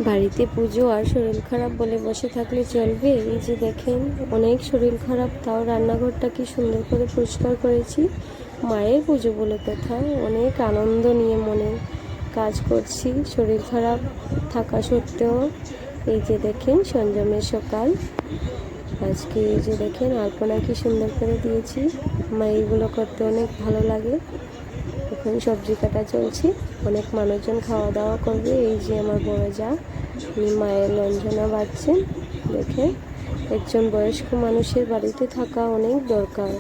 বাড়িতে পুজো আর শরীর খারাপ বলে বসে থাকলে চলবে? এই যে দেখেন, অনেক শরীর খারাপ, তাও রান্নাঘরটা কি সুন্দর করে পরিষ্কার করেছি। মায়ের পুজো বলে কথা, অনেক আনন্দ নিয়ে মনে কাজ করছি শরীর খারাপ থাকা সত্ত্বেও। এই যে দেখেন সঞ্জমের সকাল, আজকে এই যে দেখেন আলপনা কি সুন্দর করে দিয়েছি। আমার এইগুলো করতে অনেক ভালো লাগে। এখন সবজি কাটা চলছে, অনেক মানুষজন খাওয়া দাওয়া করবে। এই যে আমার বড় যা, উনি মায়ের লঞ্জনা বাড়ছেন। দেখে, একজন বয়স্ক মানুষের বাড়িতে থাকা অনেক দরকার।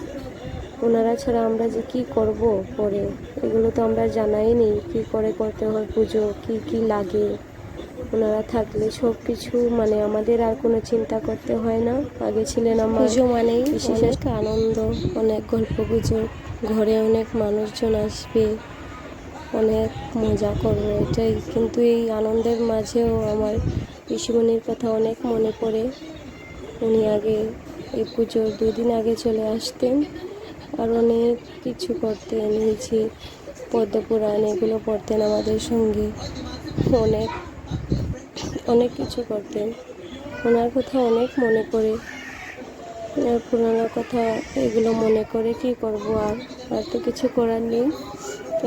ওনারা ছাড়া আমরা যে কি করব পরে, এগুলো তো আমরা জানাই নেই, কি করে করতে হয় পুজো, কি কি লাগে। ওনারা থাকলে সব কিছু মানে আমাদের আর কোনো চিন্তা করতে হয় না। আগে ছিলেন আমার পুজো মানেই বিশেষ একটা আনন্দ, অনেক গল্প গুজব, ঘরে অনেক মানুষজন আসবে, অনেক মজা করবো, এটাই। কিন্তু এই আনন্দের মাঝেও আমার পিসিমণির কথা অনেক মনে পড়ে। উনি আগে এই পুজোর 2 দিন আগে চলে আসতেন, আর অনেক কিছু করতেন। এই যে পদ্মপুরাণ এগুলো পড়তেন আমাদের সঙ্গে, অনেক অনেক কিছু করতেন। ওনার কথা অনেক মনে পড়ে, পুরানো কথা এগুলো মনে করে কি করব, আর তো কিছু করার নেই।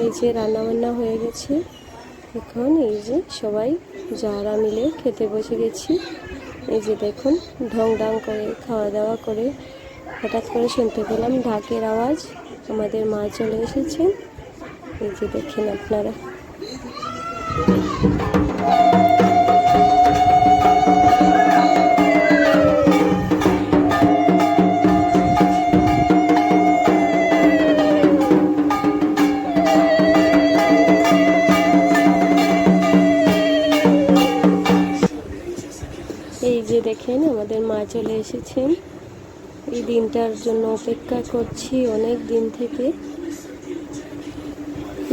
এই যে রান্নাবান্না হয়ে গেছে, এখন এই যে সবাই যারা মিলে খেতে বসে গেছি। এই যে দেখুন, ঢং ঢং করে খাওয়া দাওয়া করে হঠাৎ করে শুনতে পেলাম ঢাকের আওয়াজ, আমাদের মা চলে এসেছেন। এই যে দেখেন আপনারা। এই যে দেখেন আমাদের মা চলে এসেছেন। এই দিনটার জন্য অপেক্ষা করছি অনেক দিন থেকে।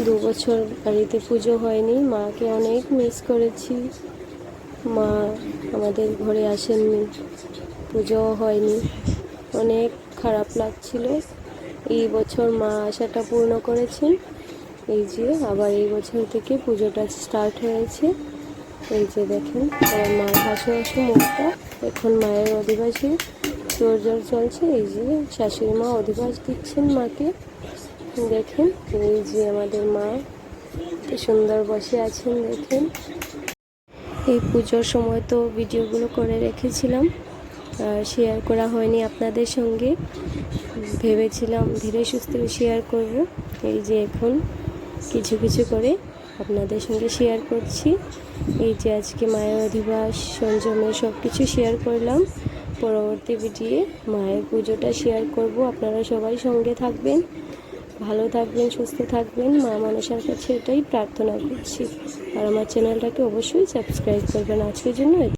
2 বছর বাড়িতে পুজো হয়নি, মাকে অনেক মিস করেছি। মা আমাদের ঘরে আসেননি, পুজোও হয়নি, অনেক খারাপ লাগছিল। এই বছর মা আশাটা পূর্ণ করেছেন। এই যে আবার এই বছর থেকে পুজোটা স্টার্ট হয়েছে। এই যে দেখেন আমার মার হাসু হাসু মুখটা। এখন মায়ের অধিবাসী তোড়জোড় চলছে। এই যে শাশুড়ি মা অধিবাস দিচ্ছেন মাকে। দেখেন এই যে আমাদের মা কি সুন্দর বসে আছেন দেখেন। এই পুজোর সময় তো ভিডিওগুলো করে রেখেছিলাম, আর শেয়ার করা হয়নি আপনাদের সঙ্গে। ভেবেছিলাম ধীরে সুস্থে শেয়ার করব। এই যে এখন কিছু কিছু করে আপনাদের সঙ্গে শেয়ার করছি। এই যে আজকে মায়ের অধিবাস, সঞ্জমের সব কিছু শেয়ার করলাম। পরবর্তী ভিডিও মায়ের পুজোটা শেয়ার করব। আপনারা সবাই সঙ্গে থাকবেন, ভালো থাকবেন, সুস্থ থাকবেন, মা মনসার কাছে এটাই প্রার্থনা করছি। আর আমার চ্যানেলটাকে অবশ্যই সাবস্ক্রাইব করবেন। আজকের জন্য